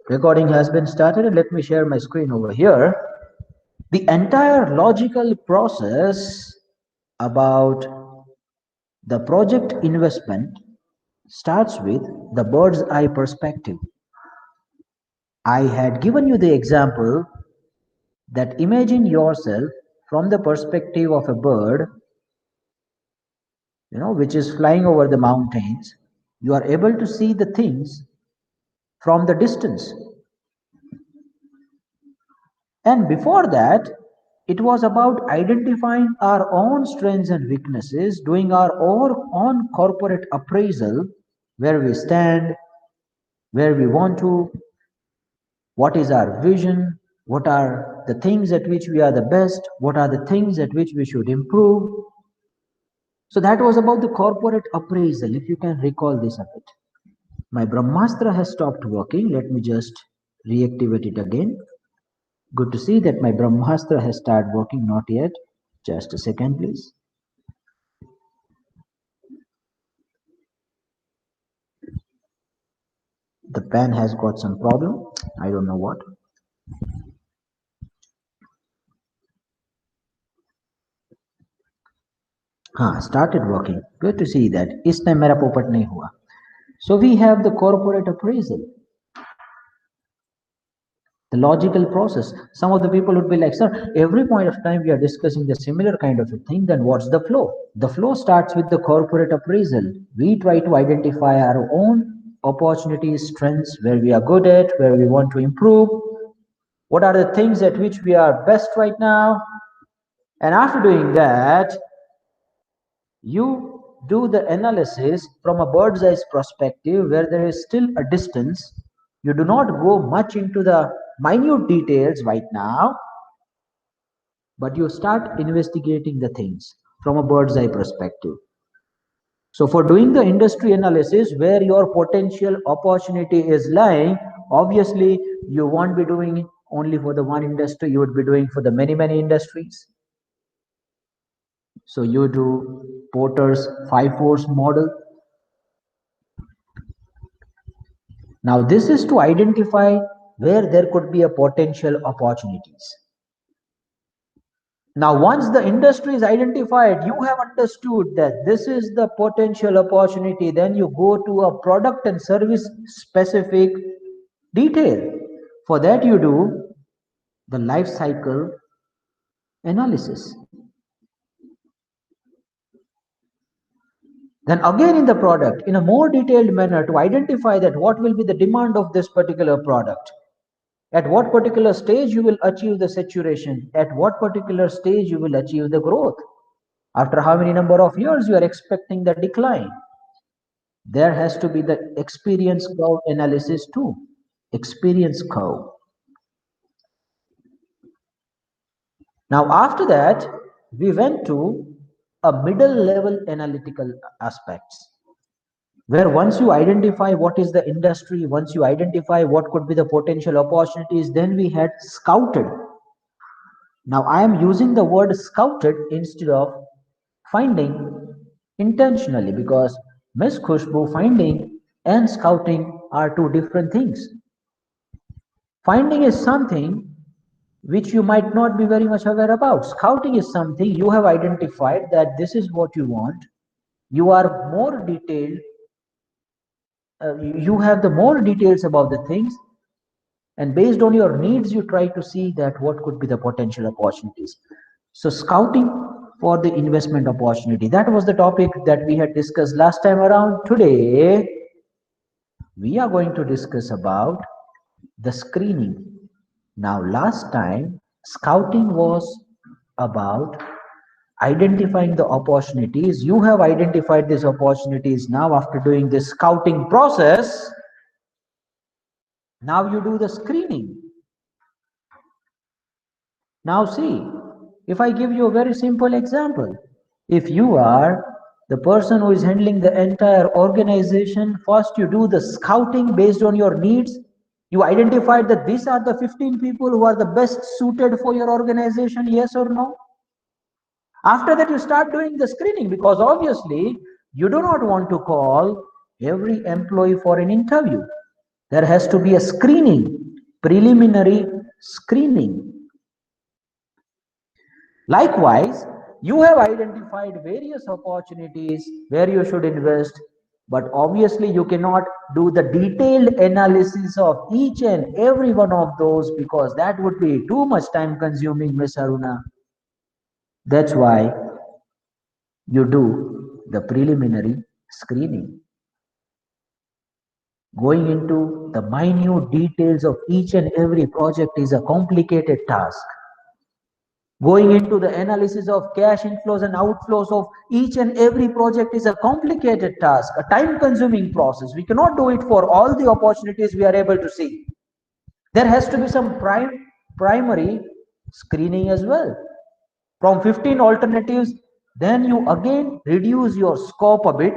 Recording has been started, and let me share my screen over here. The entire logical process about the project investment starts with the bird's eye perspective. I had given you the example that imagine yourself from the perspective of a bird, which is flying over the mountains. You are able to see the things from the distance. And before that, it was about identifying our own strengths and weaknesses, doing our own corporate appraisal, where we stand, where we want to, what is our vision, what are the things at which we are the best, what are the things at which we should improve. So that was about the corporate appraisal, if you can recall this a bit. My Brahmastra has stopped working. Let me just reactivate it again. Good to see that my Brahmastra has started working, not yet. Just a second, please. The pen has got some problem. I don't know what. Started working. Good to see that. इस time मेरा पोपट नहीं हुआ. So we have the corporate appraisal. The logical process. Some of the people would be like, sir, every point of time we are discussing the similar kind of a thing, then what's the flow? The flow starts with the corporate appraisal. We try to identify our own opportunities, strengths, where we are good at, where we want to improve, what are the things at which we are best right now. And after doing that, you do the analysis from a bird's eye perspective where there is still a distance. You do not go much into the minute details right now, but you start investigating the things from a bird's eye perspective. So for doing the industry analysis where your potential opportunity is lying, obviously you won't be doing it only for the one industry, you would be doing for the many industries. So you do Porter's 5 force model. Now this is to identify where there could be a potential opportunities. Now once the industry is identified, you have understood that this is the potential opportunity, then you go to a product and service specific detail. For that you do the life cycle analysis. Then again in the product, in a more detailed manner, to identify that what will be the demand of this particular product, at what particular stage you will achieve the saturation, at what particular stage you will achieve the growth, after how many number of years you are expecting the decline. There has to be the experience curve analysis too. Experience curve. Now after that, we went to a middle level analytical aspects, where once you identify what is the industry, once you identify what could be the potential opportunities, then we had scouted. Now I am using the word scouted instead of finding intentionally, because Miss Khushbu, finding and scouting are two different things. Finding is something which you might not be very much aware about. Scouting is something you have identified that this is what you want. You are more detailed. You have the more details about the things, and based on your needs, you try to see that what could be the potential opportunities. So scouting for the investment opportunity. That was the topic that we had discussed last time around. Today, we are going to discuss about the screening. Now, last time, scouting was about identifying the opportunities. You have identified these opportunities. Now, after doing this scouting process, now you do the screening. Now see, if I give you a very simple example, if you are the person who is handling the entire organization, first you do the scouting based on your needs. You identified that these are the 15 people who are the best suited for your organization, yes or no? After that, you start doing the screening, because obviously you do not want to call every employee for an interview. There has to be a screening, preliminary screening. Likewise, you have identified various opportunities where you should invest, but obviously you cannot do the detailed analysis of each and every one of those because that would be too much time consuming, Miss Aruna. That's why you do the preliminary screening. Going into the minute details of each and every project is a complicated task. Going into the analysis of cash inflows and outflows of each and every project is a complicated task, a time consuming process. We cannot do it for all the opportunities we are able to see. There has to be some primary screening as well. From 15 alternatives, then you again reduce your scope a bit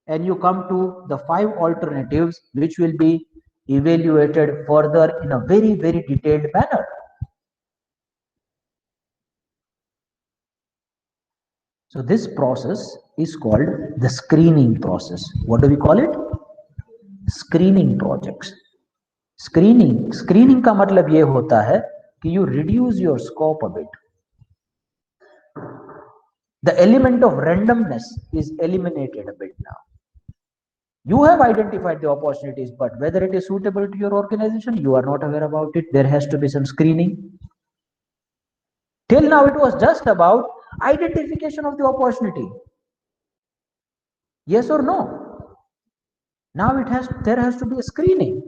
and you come to the 5 alternatives which will be evaluated further in a very, very detailed manner. So this process is called the screening process. What do we call it? Screening projects. Screening का मतलब ये होता है कि you reduce your scope a bit. The element of randomness is eliminated a bit now. You have identified the opportunities, but whether it is suitable to your organization, you are not aware about it. There has to be some screening. Till now, it was just about identification of the opportunity. Yes or no? Now there has to be a screening.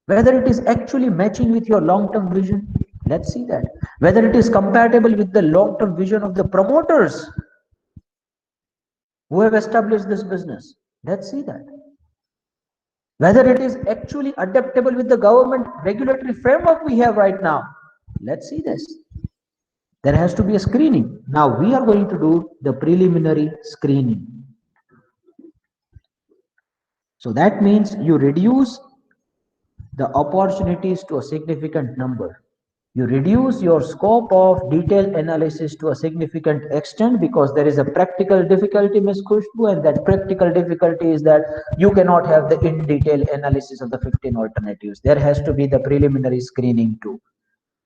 Whether it is actually matching with your long-term vision, let's see that. Whether it is compatible with the long-term vision of the promoters who have established this business, let's see that. Whether it is actually adaptable with the government regulatory framework we have right now, let's see this. There has to be a screening. Now we are going to do the preliminary screening. So that means you reduce the opportunities to a significant number. You reduce your scope of detailed analysis to a significant extent because there is a practical difficulty, Ms. Khushbu, and that practical difficulty is that you cannot have the in-detail analysis of the 15 alternatives. There has to be the preliminary screening too.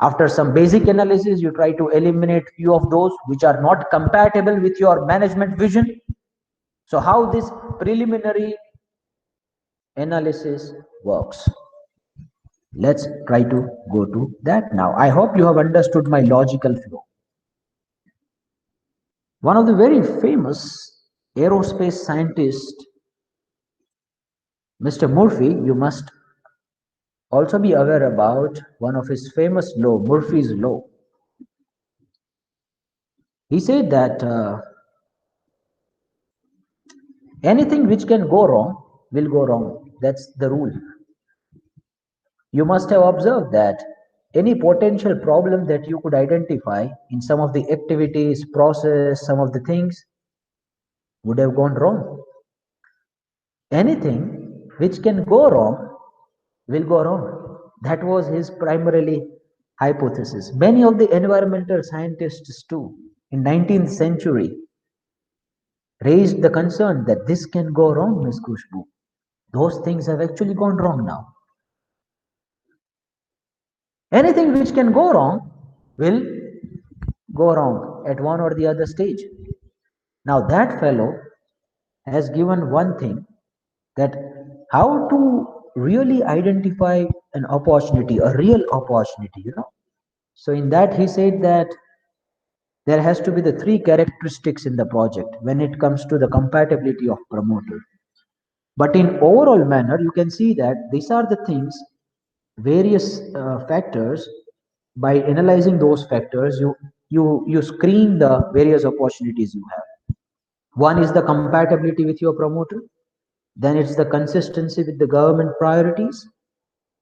After some basic analysis, you try to eliminate few of those which are not compatible with your management vision. So how this preliminary analysis works? Let's try to go to that now. I hope you have understood my logical flow. One of the very famous aerospace scientists, Mr. Murphy, you must also be aware about one of his famous law, Murphy's law. He said that anything which can go wrong will go wrong. That's the rule. You must have observed that any potential problem that you could identify in some of the activities, process, some of the things would have gone wrong. Anything which can go wrong will go wrong. That was his primarily hypothesis. Many of the environmental scientists too in 19th century raised the concern that this can go wrong, Ms. Khushbu. Those things have actually gone wrong now. Anything which can go wrong will go wrong at one or the other stage. Now that fellow has given one thing, that how to really identify an opportunity, a real opportunity, So in that he said that there has to be the 3 characteristics in the project when it comes to the compatibility of promoter. But in overall manner, you can see that these are the things, various factors. By analyzing those factors, you screen the various opportunities you have. One is the compatibility with your promoter. Then it's the consistency with the government priorities.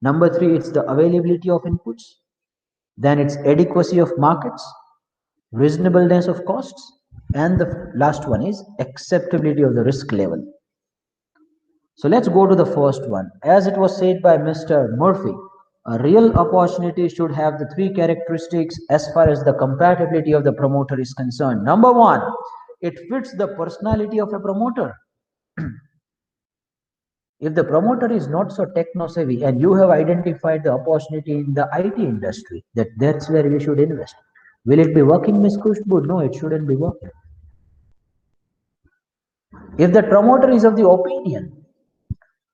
Number 3, it's the availability of inputs. Then it's adequacy of markets, reasonableness of costs, and the last one is acceptability of the risk level. So let's go to the first one. As it was said by Mr. Murphy, a real opportunity should have the 3 characteristics as far as the compatibility of the promoter is concerned. Number 1, it fits the personality of a promoter. If the promoter is not so techno savvy and you have identified the opportunity in the IT industry, that's where we should invest. Will it be working, Ms. Kushbu? No, it shouldn't be working. If the promoter is of the opinion,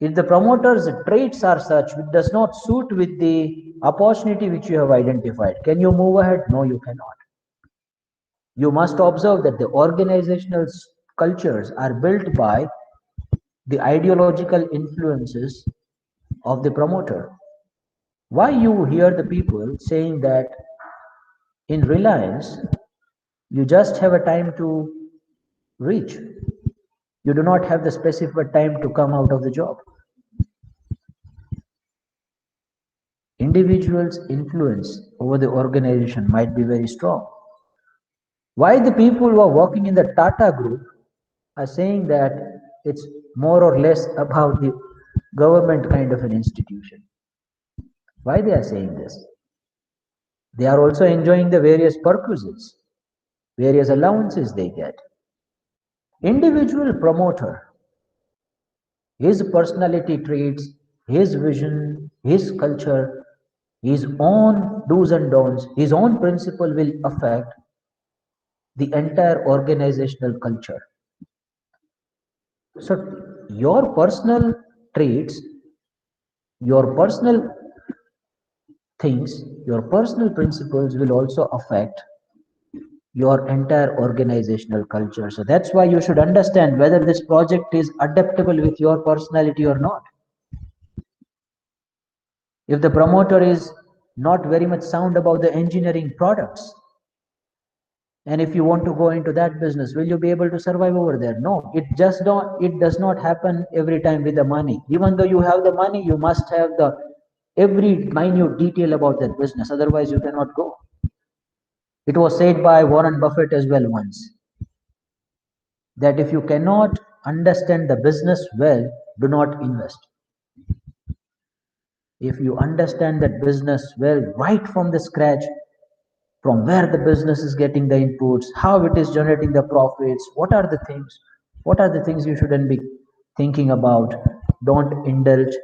if the promoter's traits are such which does not suit with the opportunity which you have identified, can you move ahead? No, you cannot. You must observe that the organizational cultures are built by the ideological influences of the promoter. Why you hear the people saying that in Reliance, you just have a time to reach. You do not have the specified time to come out of the job. Individuals' influence over the organization might be very strong. Why the people who are working in the Tata group are saying that it's more or less about the government kind of an institution? Why they are saying this? They are also enjoying the various purposes, various allowances they get. Individual promoter, his personality traits, his vision, his culture, his own do's and don'ts, his own principle will affect the entire organizational culture. So your personal traits, your personal things, your personal principles will also affect your entire organizational culture. So that's why you should understand whether this project is adaptable with your personality or not. If the promoter is not very much sound about the engineering products, and if you want to go into that business, will you be able to survive over there? No, it does not happen every time with the money. Even though you have the money, you must have the every minute detail about that business, otherwise you cannot go. It was said by Warren Buffett as well once that if you cannot understand the business well, do not invest. If you understand that business well, right from the scratch, from where the business is getting the inputs, how it is generating the profits, what are the things you shouldn't be thinking about. Don't indulge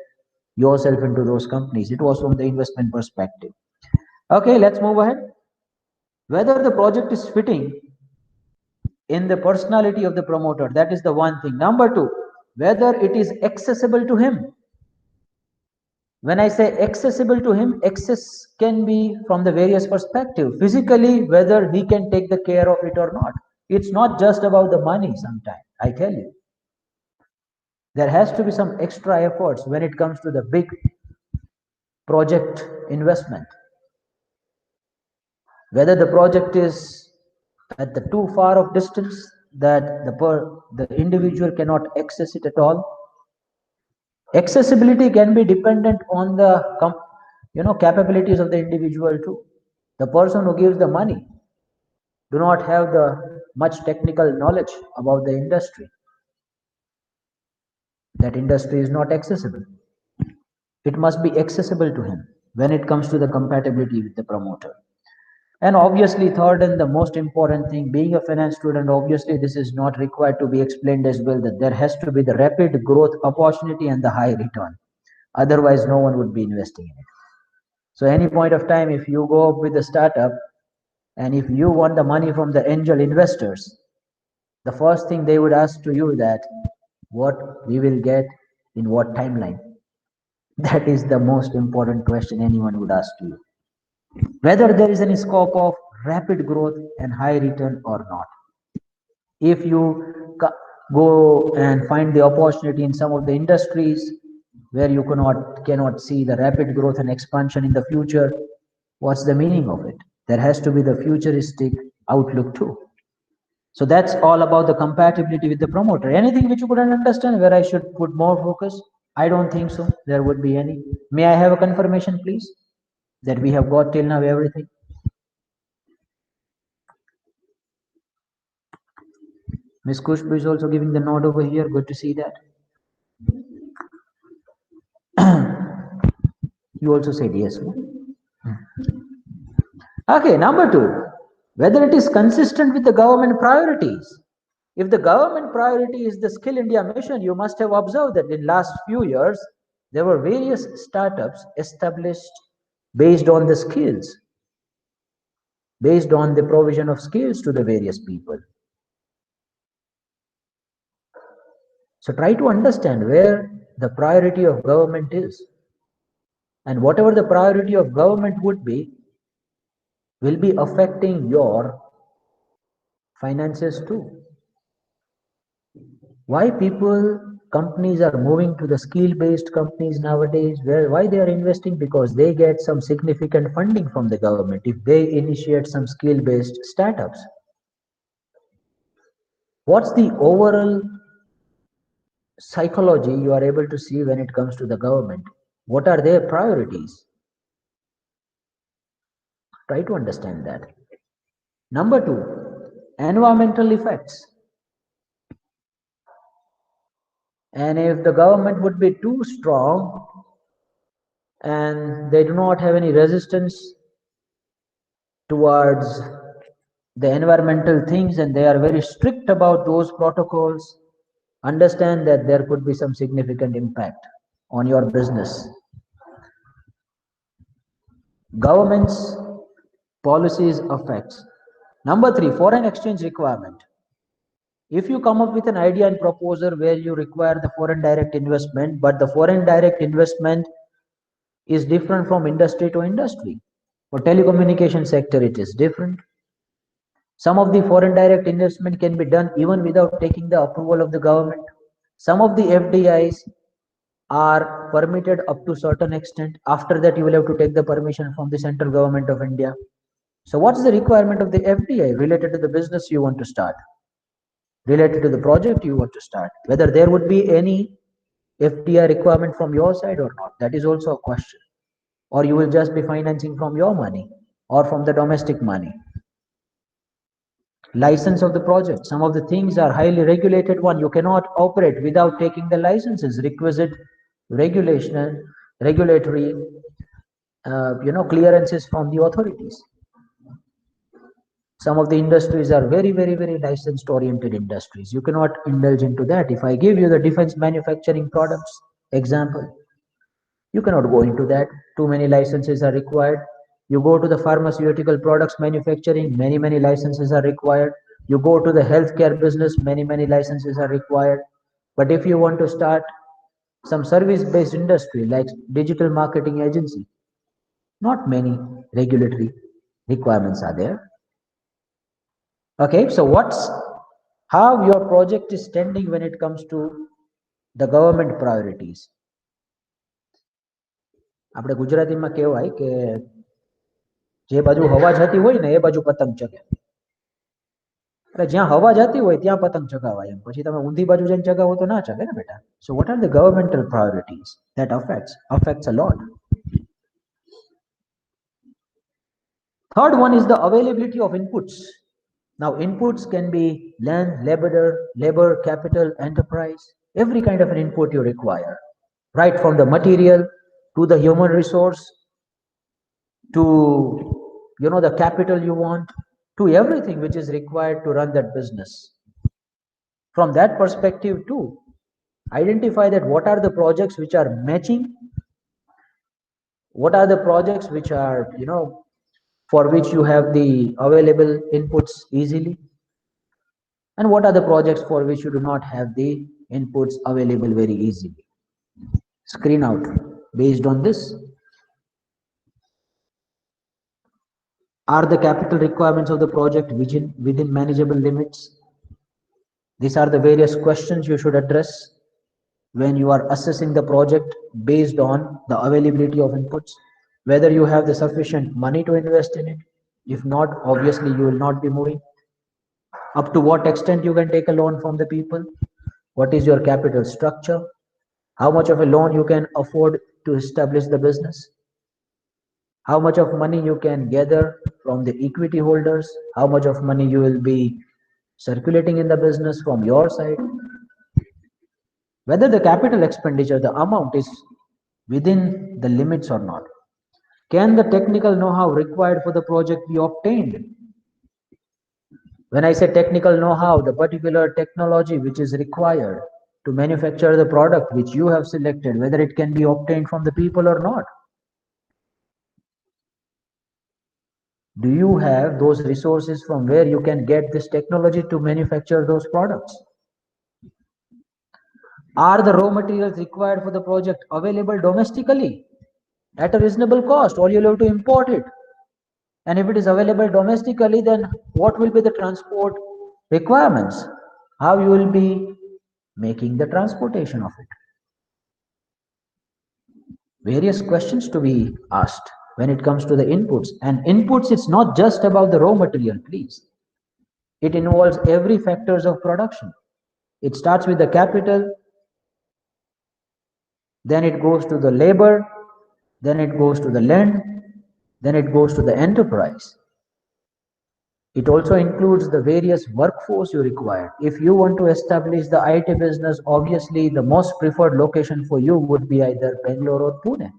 yourself into those companies. It was from the investment perspective. Okay, let's move ahead. Whether the project is fitting in the personality of the promoter, that is the one thing. Number two, whether it is accessible to him. When I say accessible to him, access can be from the various perspective. Physically, whether he can take the care of it or not. It's not just about the money sometimes, I tell you. There has to be some extra efforts when it comes to the big project investment. Whether the project is at the too far of distance that the individual cannot access it at all. Accessibility can be dependent on the capabilities of the individual too. The person who gives the money do not have the much technical knowledge about the industry. That industry is not accessible. It must be accessible to him when it comes to the compatibility with the promoter. And obviously, third and the most important thing, being a finance student, obviously this is not required to be explained as well, that there has to be the rapid growth opportunity and the high return. Otherwise, no one would be investing in it. So any point of time, if you go up with a startup and if you want the money from the angel investors, the first thing they would ask to you that what we will get in what timeline. That is the most important question anyone would ask to you. Whether there is any scope of rapid growth and high return or not. If you go and find the opportunity in some of the industries where you cannot see the rapid growth and expansion in the future, what's the meaning of it? There has to be the futuristic outlook too. So that's all about the compatibility with the promoter. Anything which you couldn't understand where I should put more focus? I don't think so. There would be any. May I have a confirmation, please, that we have got till now everything? Miss Kushbu is also giving the nod over here. Good to see that. You also said yes. Okay, number two, whether it is consistent with the government priorities. If the government priority is the Skill India mission, you must have observed that in last few years, there were various startups established based on the skills, based on the provision of skills to the various people. So try to understand where the priority of government is. And whatever the priority of government would be, will be affecting your finances too. Why companies are moving to the skill-based companies nowadays? Why they are investing? Because they get some significant funding from the government if they initiate some skill-based startups. What's the overall psychology you are able to see when it comes to the government? What are their priorities? Try to understand that. Number two, environmental effects. And if the government would be too strong and they do not have any resistance towards the environmental things and they are very strict about those protocols, understand that there could be some significant impact on your business. Government's policies affects. Number three, foreign exchange requirement. If you come up with an idea and proposal where you require the foreign direct investment, but the foreign direct investment is different from industry to industry. For telecommunication sector, it is different. Some of the foreign direct investment can be done even without taking the approval of the government. Some of the FDIs are permitted up to certain extent. After that, you will have to take the permission from the central government of India. So what's the requirement of the FDI related to the business you want to start? Related to the project you want to start? Whether there would be any FDI requirement from your side or not? That is also a question. Or you will just be financing from your money or from the domestic money. License of the project. Some of the things are highly regulated one. You cannot operate without taking the licenses, requisite regulation, regulatory, clearances from the authorities. Some of the industries are very, very, very licensed oriented industries. You cannot indulge into that. If I give you the defense manufacturing products example, you cannot go into that. Too many licenses are required. You go to the pharmaceutical products manufacturing, many licenses are required. You go to the healthcare business, many licenses are required. But if you want to start some service-based industry like digital marketing agency, not many regulatory requirements are there. Okay, so how your project is standing when it comes to the government priorities? આપણે ગુજરાતીમાં કહેવાય કે જે બાજુ હવા જતી હોય ને એ બાજુ પતંગ ચગે. એટલે જ્યાં હવા જતી હોય ત્યાં પતંગ ચગાવાય એમ. પછી તમે ઊંધી બાજુ જઈને ચગાવો તો ના ચગે ને બેટા. So what are the governmental priorities that affects a lot? Third one is the availability of inputs. Now inputs can be land, labor, capital, enterprise, every kind of an input you require, right from the material to the human resource to the capital you want, to everything which is required to run that business. From that perspective too, identify that what are the projects which are matching, what are the projects which are for which you have the available inputs easily, and what are the projects for which you do not have the inputs available very easily. Screen out based on this. Are the capital requirements of the project within manageable limits? These are the various questions you should address when you are assessing the project based on the availability of inputs. Whether you have the sufficient money to invest in it. If not, obviously you will not be moving. Up to what extent you can take a loan from the people? What is your capital structure? How much of a loan you can afford to establish the business? How much of money you can gather from the equity holders? How much of money you will be circulating in the business from your side? Whether the capital expenditure, the amount is within the limits or not. Can the technical know-how required for the project be obtained? When I say technical know-how, the particular technology which is required to manufacture the product which you have selected, whether it can be obtained from the people or not. Do you have those resources from where you can get this technology to manufacture those products? Are the raw materials required for the project available domestically at a reasonable cost, or you'll have to import it? And if it is available domestically, then what will be the transport requirements? How you will be making the transportation of it? Various questions to be asked when it comes to the inputs. And inputs, it's not just about the raw material, please. It involves every factors of production. It starts with the capital, then it goes to the labor, then it goes to the land, then it goes to the enterprise. It also includes the various workforce you require. If you want to establish the IT business, obviously the most preferred location for you would be either Bangalore or Pune.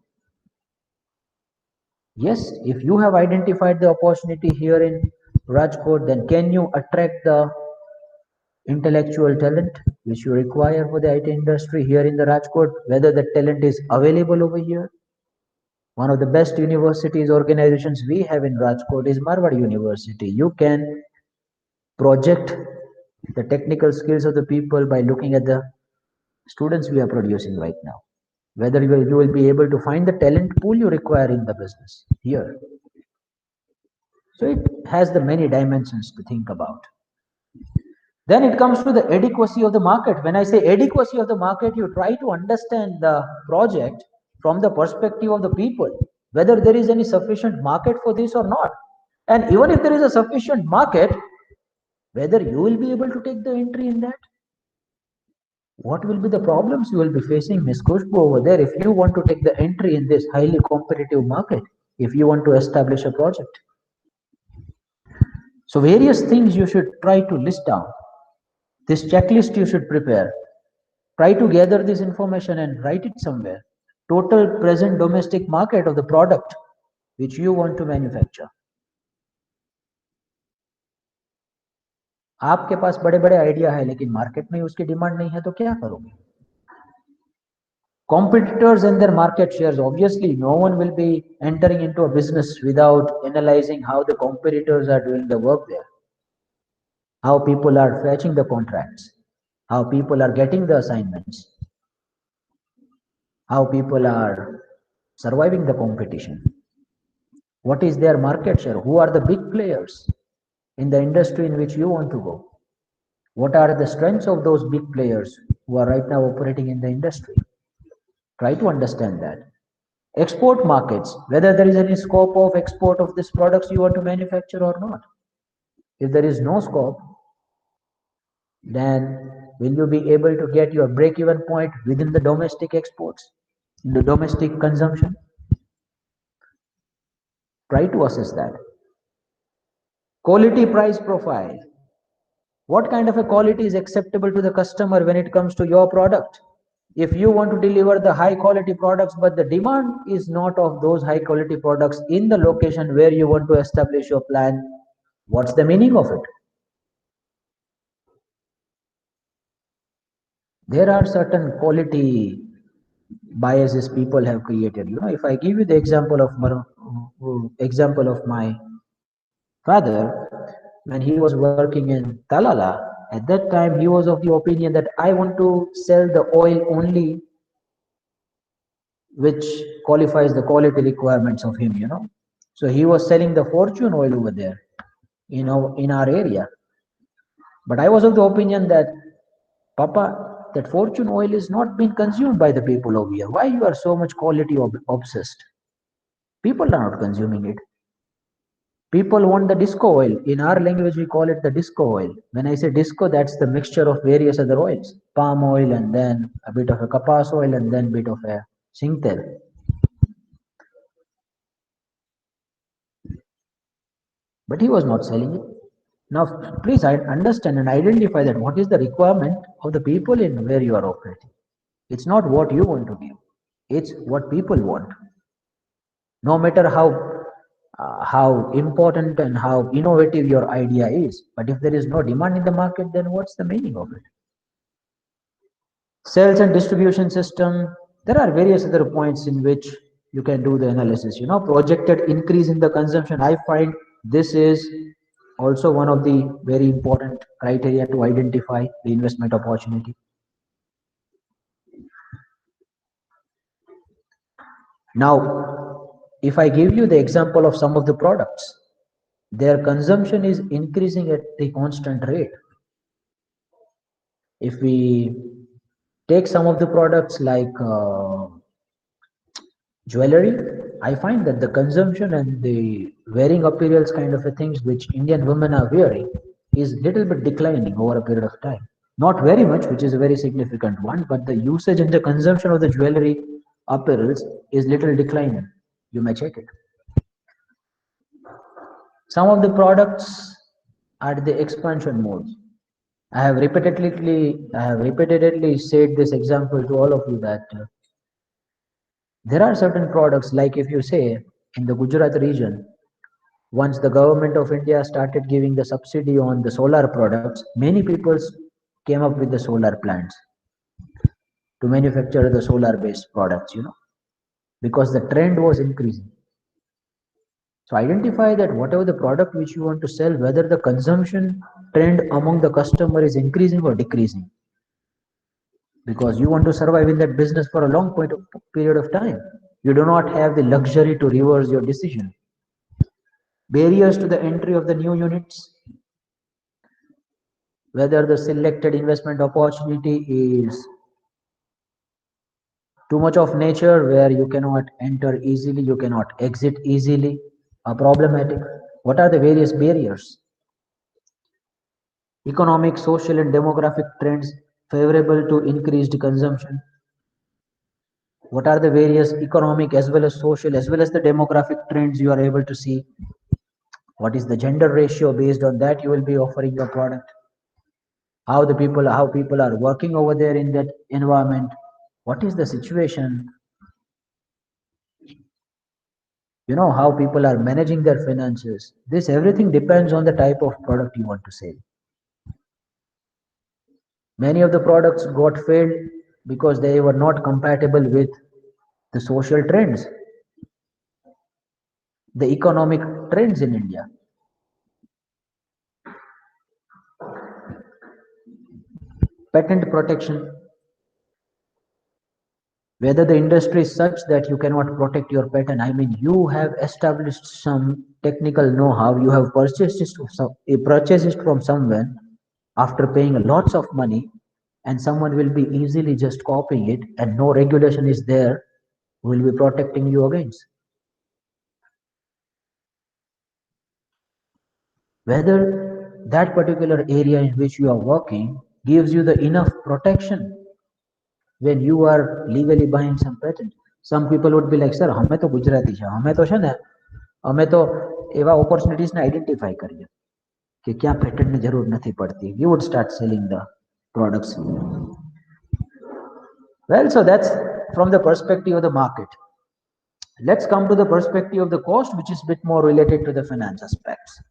Yes, if you have identified the opportunity here in Rajkot, then can you attract the intellectual talent which you require for the IT industry here in the Rajkot, whether the talent is available over here? One of the best universities organizations we have in Rajkot is Marwad University. You can project the technical skills of the people by looking at the students we are producing right now. Whether you will be able to find the talent pool you require in the business here. So it has the many dimensions to think about. Then it comes to the adequacy of the market. When I say adequacy of the market, you try to understand the project from the perspective of the people, whether there is any sufficient market for this or not. And even if there is a sufficient market, whether you will be able to take the entry in that. What will be the problems you will be facing, Ms. Kushbu, over there if you want to take the entry in this highly competitive market, if you want to establish a project? So various things you should try to list down. This checklist you should prepare. Try to gather this information and write it somewhere. Total present domestic market of the product which you want to manufacture. आपके पास बड़े बड़े idea है लेकिन market में उसकी demand नहीं है तो क्या करोगे? Competitors and their market shares. Obviously, no one will be entering into a business without analyzing how the competitors are doing the work there, how people are fetching the contracts, how people are getting the assignments, how people are surviving the competition. What is their market share? Who are the big players in the industry in which you want to go? What are the strengths of those big players who are right now operating in the industry? Try to understand that. Export markets, whether there is any scope of export of these products you want to manufacture or not. If there is no scope, then will you be able to get your break-even point within the domestic exports, the domestic consumption? Try to assess that. Quality price profile. What kind of a quality is acceptable to the customer when it comes to your product? If you want to deliver the high quality products, but the demand is not of those high quality products in the location where you want to establish your plan, what's the meaning of it? There are certain quality biases people have created. If I give you the example of my father, when he was working in Talala, at that time he was of the opinion that I want to sell the oil only which qualifies the quality requirements of him. So he was selling the Fortune oil over there, in our area. But I was of the opinion that, Papa, that Fortune oil is not being consumed by the people over here. Why you are so much quality obsessed? People are not consuming it. People want the disco oil. In our language, we call it the disco oil. When I say disco, that's the mixture of various other oils. Palm oil and then a bit of a kapas oil and then a bit of a singtel. But he was not selling it. Now, please understand and identify that what is the requirement of the people in where you are operating. It's not what you want to give. It's what people want. No matter how how important and how innovative your idea is. But if there is no demand in the market, then what's the meaning of it? Sales and distribution system, there are various other points in which you can do the analysis. Projected increase in the consumption. I find this is also one of the very important criteria to identify the investment opportunity. Now, if I give you the example of some of the products, their consumption is increasing at a constant rate. If we take some of the products like jewelry, I find that the consumption and the wearing apparels kind of a things which Indian women are wearing is little bit declining over a period of time. Not very much, which is a very significant one, but the usage and the consumption of the jewelry apparels is little declining. You may check it. Some of the products are at the expansion mode. I have repeatedly said this example to all of you that there are certain products, like if you say in the Gujarat region, once the government of India started giving the subsidy on the solar products, many people came up with the solar plants to manufacture the solar based products, because the trend was increasing. So identify that whatever the product which you want to sell, whether the consumption trend among the customer is increasing or decreasing, because you want to survive in that business for a long period of time. You do not have the luxury to reverse your decision. Barriers to the entry of the new units, whether the selected investment opportunity is too much of nature where you cannot enter easily, you cannot exit easily, are problematic. What are the various barriers? Economic, social, and demographic trends favorable to increased consumption. What are the various economic as well as social as well as the demographic trends you are able to see? What is the gender ratio? Based on that, you will be offering your product. How people are working over there in that environment. What is the situation? How people are managing their finances. This everything depends on the type of product you want to sell. Many of the products got failed because they were not compatible with the social trends, the economic trends in India. Patent protection, whether the industry is such that you cannot protect your patent. I mean, you have established some technical know-how, you have purchased it from someone after paying lots of money, and someone will be easily just copying it, and no regulation is there who will be protecting you against. Whether that particular area in which you are working gives you the enough protection when you are legally buying some patent. Some people would be like, sir, અમે તો ગુજરાતી છે, અમે તો એવા opportunities ને identify કરીએ કે ક્યાં patent ની જરૂર નથી પડતી. We would start selling the products. Well, so that's from the perspective of the market. Let's come to the perspective of the cost, which is a bit more related to the finance aspects.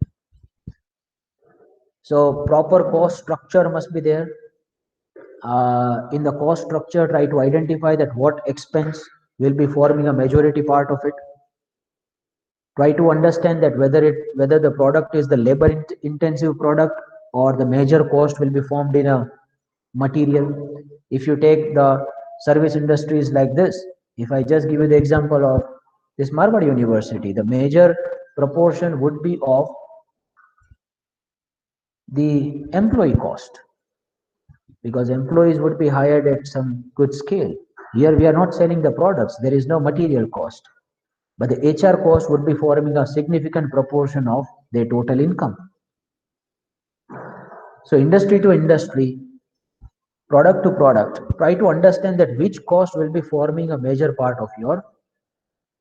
So proper cost structure must be there. In the cost structure, try to identify that what expense will be forming a majority part of it. Try to understand that whether the product is the labor intensive product or the major cost will be formed in a material. If you take the service industries like this, if I just give you the example of this Marwar University, the major proportion would be of the employee cost, because employees would be hired at some good scale. Here we are not selling the products, there is no material cost, but the HR cost would be forming a significant proportion of their total income. So industry to industry, product to product, try to understand that which cost will be forming a major part of your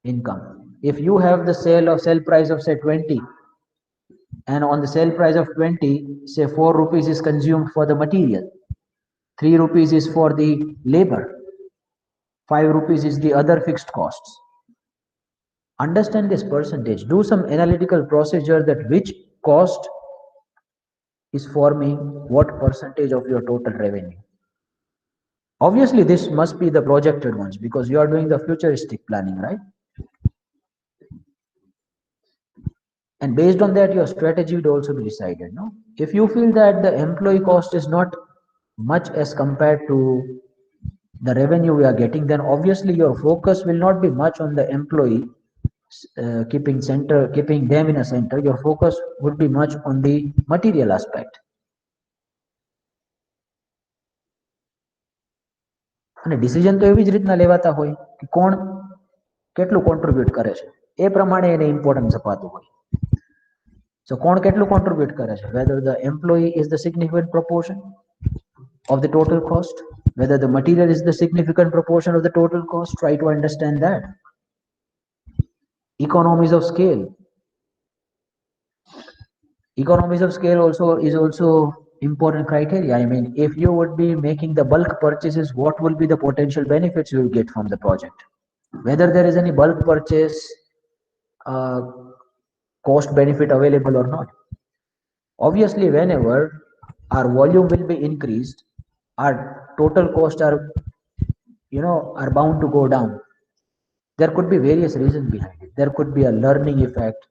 income. If you have the sell price of say 20, and on the sale price of 20, say 4 rupees is consumed for the material, 3 rupees is for the labor, 5 rupees is the other fixed costs. Understand this percentage. Do some analytical procedure that which cost is forming what percentage of your total revenue. Obviously, this must be the projected ones because you are doing the futuristic planning, right? And based on that, your strategy would also be decided. No, if you feel that the employee cost is not much as compared to the revenue we are getting, then obviously your focus will not be much on the employee, keeping them in a center. Your focus would be much on the material aspect. અને decision તો એવી જ રીતના લેવાતા હોય કે કોણ કેટલું કોન્ટ્રીબ્યુટ કરે છે એ પ્રમાણે એને ઇમ્પોર્ટન્સ અપાતું હોય. So કોણ કેટલું કોન્ટ્રીબ્યુટ કરે છે, whether the employee is the significant proportion of the total cost, whether the material is the significant proportion of the total cost. Try to understand that. Economies of scale. Economies of scale also important criteria. I mean, if you would be making the bulk purchases, what will be the potential benefits you will get from the project? Whether there is any bulk purchase uh, cost benefit available or not. Obviously, whenever our volume will be increased, our total costs are bound to go down. There could be various reasons behind it. There could be a learning effect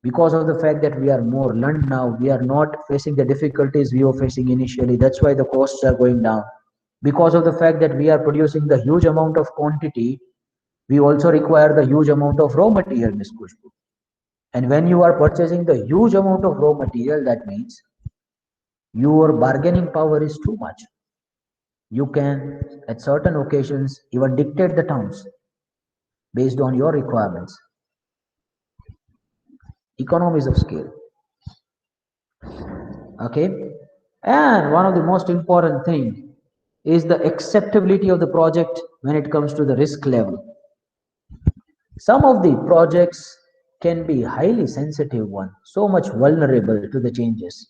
because of the fact that we are more learned now. We are not facing the difficulties we were facing initially. That's why the costs are going down. Because of the fact that we are producing the huge amount of quantity, we also require the huge amount of raw material, Ms. Kushbu. And when you are purchasing the huge amount of raw material, that means your bargaining power is too much. You can, at certain occasions, even dictate the terms based on your requirements. Economies of scale. Okay. And one of the most important thing is the acceptability of the project when it comes to the risk level. Some of the projects can be highly sensitive one, so much vulnerable to the changes.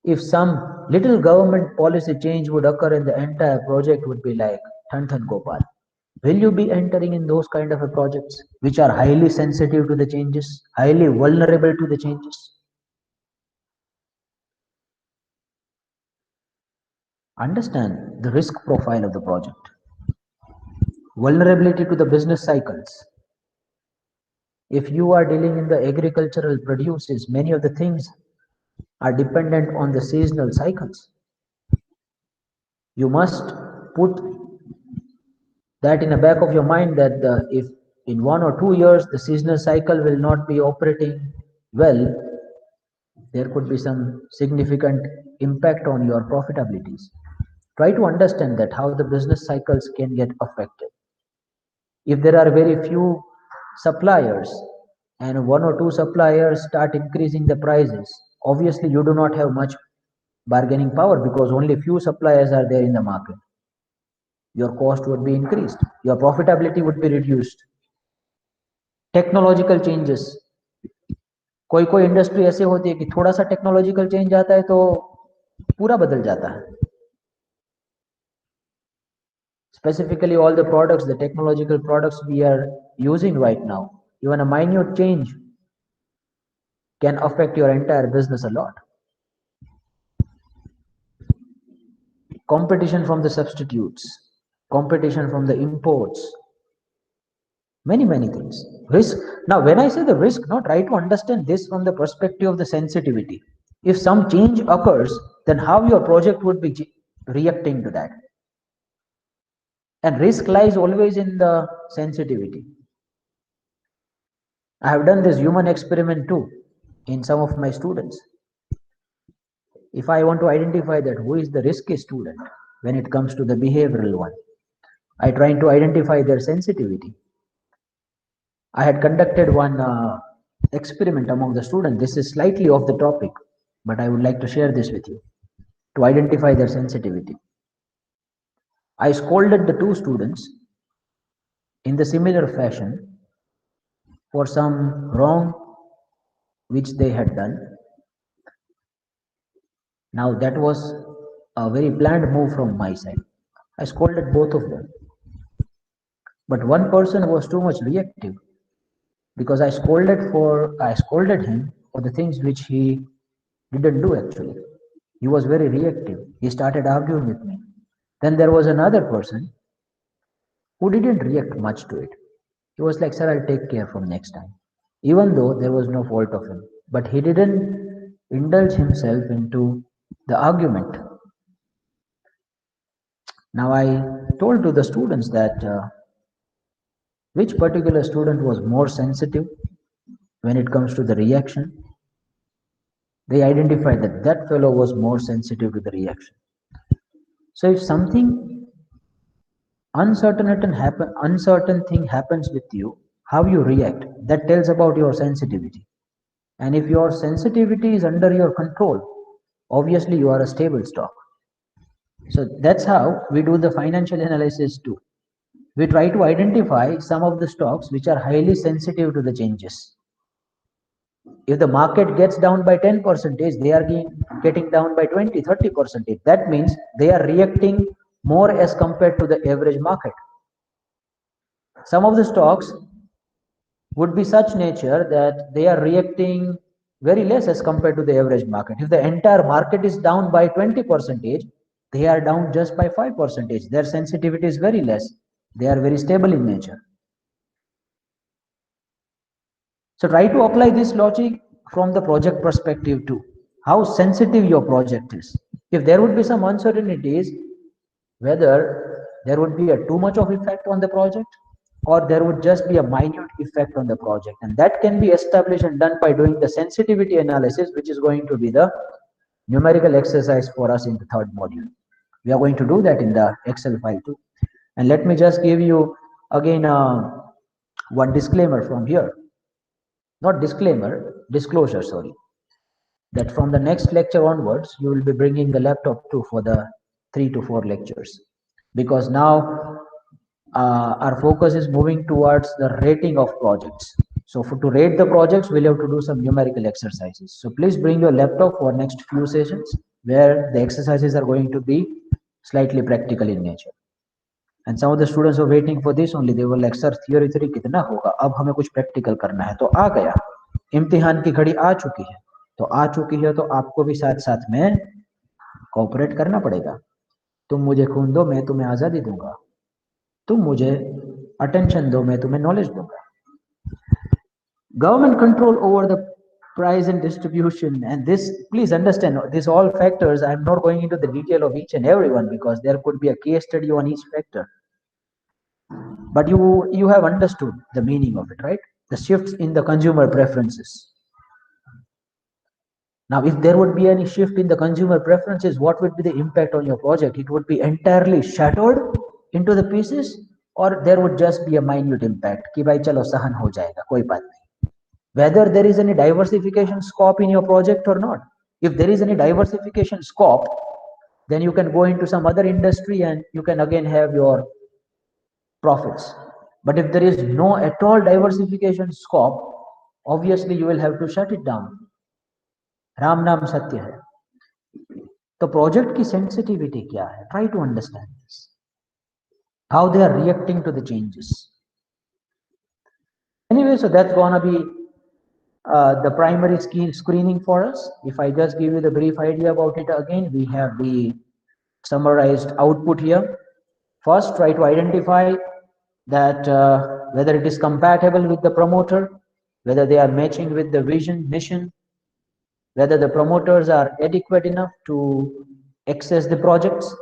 If some little government policy change would occur and the entire project would be like Than Than Gopal. Will you be entering in those kind of a projects which are highly sensitive to the changes, highly vulnerable to the changes? Understand the risk profile of the project. Vulnerability to the business cycles. If you are dealing in the agricultural produces, many of the things are dependent on the seasonal cycles. You must put that in the back of your mind that if in 1 or 2 years the seasonal cycle will not be operating well, there could be some significant impact on your profitabilities. Try to understand that how the business cycles can get affected. If there are very few suppliers and 1 or 2 suppliers start increasing the prices, obviously you do not have much bargaining power because only few suppliers are there in the market. Your cost would be increased, your profitability would be reduced. Technological changes, कोई कोई industry ऐसे होती है कि थोड़ा सा technological change आता है तो पूरा बदल जाता है. Specifically, all the products, the technological products we are using right now, even a minute change can affect your entire business a lot. Competition from the substitutes, competition from the imports, many things. Risk. Now, when I say the risk, not try to understand this from the perspective of the sensitivity. If some change occurs, then how your project would be reacting to that. And risk lies always in the sensitivity. I have done this human experiment too in some of my students. If I want to identify that who is the risky student when it comes to the behavioral one, I try to identify their sensitivity. I had conducted one experiment among the students. This is slightly off the topic, but I would like to share this with you to identify their sensitivity. I scolded the two students in the similar fashion for some wrong which they had done. Now that was a very planned move from my side. I scolded both of them. But one person was too much reactive. because I scolded him for the things which he didn't do actually. He was very reactive. He started arguing with me. Then there was another person who didn't react much to it. He was like, "Sir, I'll take care from next time." Even though there was no fault of him. But he didn't indulge himself into the argument. Now I told to the students that which particular student was more sensitive when it comes to the reaction. They identified that that fellow was more sensitive to the reaction. So if something uncertain thing happens with you, how you react, that tells about your sensitivity. And if your sensitivity is under your control, obviously you are a stable stock. So that's how we do the financial analysis too. We try to identify some of the stocks which are highly sensitive to the changes. If the market gets down by 10 percentage, they are getting down by 20, 30 percentage. That means they are reacting more as compared to the average market. Some of the stocks would be such nature that they are reacting very less as compared to the average market. If the entire market is down by 20 percentage, they are down just by 5 percentage. Their sensitivity is very less. They are very stable in nature. So try to apply this logic from the project perspective too. How sensitive your project is. If there would be some uncertainties, whether there would be a too much of effect on the project or there would just be a minute effect on the project. And that can be established and done by doing the sensitivity analysis, which is going to be the numerical exercise for us in the third module. We are going to do that in the Excel file too. And let me just give you again one disclaimer from here. Not disclaimer, disclosure, sorry. That from the next lecture onwards, you will be bringing the laptop too for the 3 to 4 lectures. Because now our focus is moving towards the rating of projects. So to rate the projects, we'll have to do some numerical exercises. So please bring your laptop for next few sessions where the exercises are going to be slightly practical in nature. And some of the students are waiting for this only. They were like, sir, theory कितना होगा? अब हमें कुछ practical करना है. तो आ गया. इम्तिहान की घड़ी आ चुकी है. तो आ चुकी है तो आपको भी साथ साथ में कॉपरेट करना पड़ेगा. तुम मुझे खून दो, मैं तुम्हें आजादी दूंगा. तुम मुझे अटेंशन दो, मैं तुम्हें नॉलेज दूंगा. Government control over the price and distribution, and this, please understand, these all factors, I'm not going into the detail of each and every one because there could be a case study on each factor. But you have understood the meaning of it, right? The shifts in the consumer preferences. Now, if there would be any shift in the consumer preferences, what would be the impact on your project? It would be entirely shattered into the pieces, or there would just be a minute impact. कि भाई चलो सहन हो जाएगा, कोई बात नहीं. Whether there is any diversification scope in your project or not. If there is any diversification scope, then you can go into some other industry and you can again have your profits. But if there is no at all diversification scope, obviously you will have to shut it down. Ram नाम सत्य है. तो project की sensitivity क्या है? Try to understand this. How they are reacting to the changes. Anyway, so that's gonna be the primary screening for us. If I just give you the brief idea about it again, we have the summarized output here. First, try to identify that whether it is compatible with the promoter, whether they are matching with the vision, mission, whether the promoters are adequate enough to access the projects,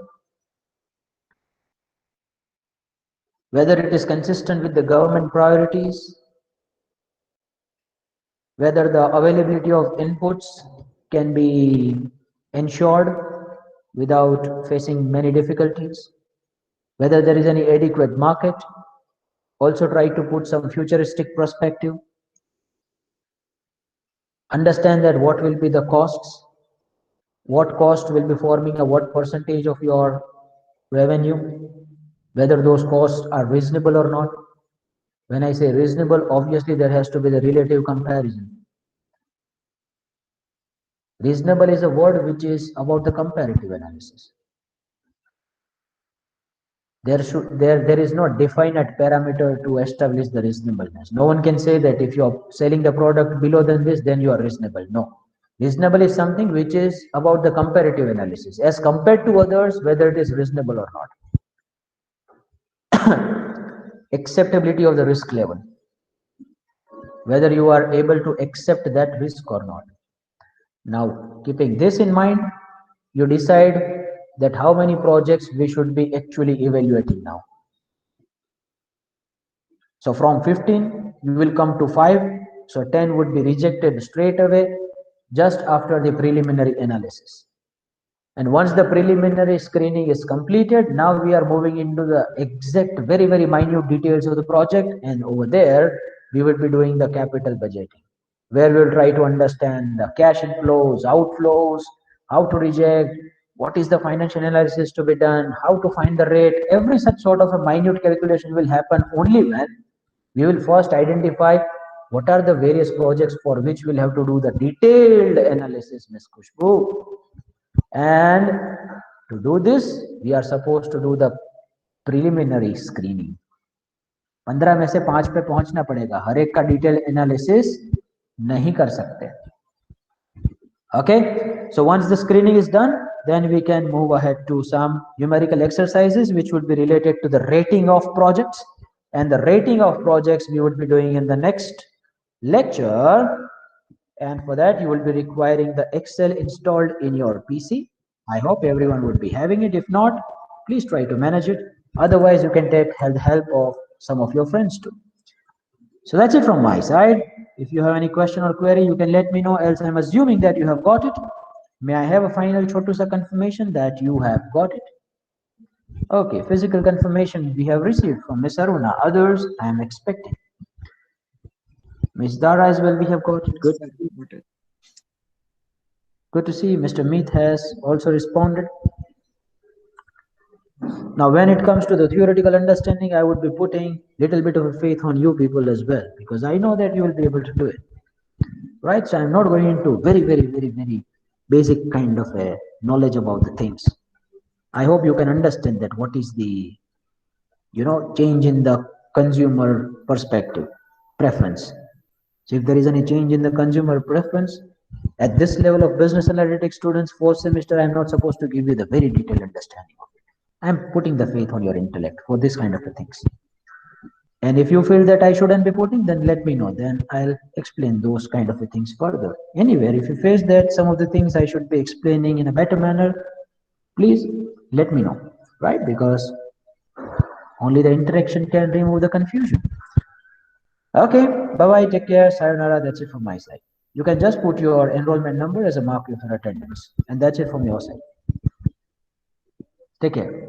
whether it is consistent with the government priorities, whether the availability of inputs can be ensured without facing many difficulties, whether there is any adequate market. Also try to put some futuristic perspective. Understand that what will be the costs, what cost will be forming a what percentage of your revenue, whether those costs are reasonable or not. When I say reasonable, obviously there has to be the relative comparison. Reasonable is a word which is about the comparative analysis. There is no definite parameter to establish the reasonableness. No one can say that if you're selling the product below than this, then you are reasonable. No. Reasonable is something which is about the comparative analysis as compared to others, whether it is reasonable or not. Acceptability of the risk level, whether you are able to accept that risk or not. Now, keeping this in mind, you decide that how many projects we should be actually evaluating now. So from 15, you will come to 5. So 10 would be rejected straight away just after the preliminary analysis. And once the preliminary screening is completed, now we are moving into the exact, very, very minute details of the project. And over there, we will be doing the capital budgeting, where we'll try to understand the cash inflows, outflows, how to reject, what is the financial analysis to be done, how to find the rate. Every such sort of a minute calculation will happen only when we will first identify what are the various projects for which we'll have to do the detailed analysis, Ms. Kushbu. And to do this, we are supposed to do the preliminary screening. 15 में से 5 पे पहुंचना पड़ेगा, हर एक का detail analysis नहीं कर सकते. Okay, so once the screening is done, then we can move ahead to some numerical exercises which would be related to the rating of projects, and the rating of projects we would be doing in the next lecture. And for that you will be requiring the Excel installed in your PC. I hope everyone would be having it. If not, please try to manage it. Otherwise you can take the help of some of your friends too. So that's it from my side. If you have any question or query, you can let me know, else I'm assuming that you have got it. May I have a final Chotusa confirmation that you have got it? Okay, physical confirmation we have received from Miss Aruna. Others I am expecting. Miss Dara as well, we have got it. Good. Good to see Mr. Meet has also responded. Now, when it comes to the theoretical understanding, I would be putting little bit of a faith on you people as well, because I know that you will be able to do it. Right? So I'm not going into very basic kind of a knowledge about the things. I hope you can understand that what is the, change in the consumer perspective, preference. So if there is any change in the consumer preference, at this level of business analytics students, 4th semester, I'm not supposed to give you the very detailed understanding of it. I'm putting the faith on your intellect for this kind of things. And if you feel that I shouldn't be putting, then let me know. Then I'll explain those kind of things further. Anywhere, if you face that some of the things I should be explaining in a better manner, please let me know, right? Because only the interaction can remove the confusion. Okay, bye-bye, take care, sayonara, that's it from my side. You can just put your enrollment number as a mark of your attendance, and that's it from your side. Take care.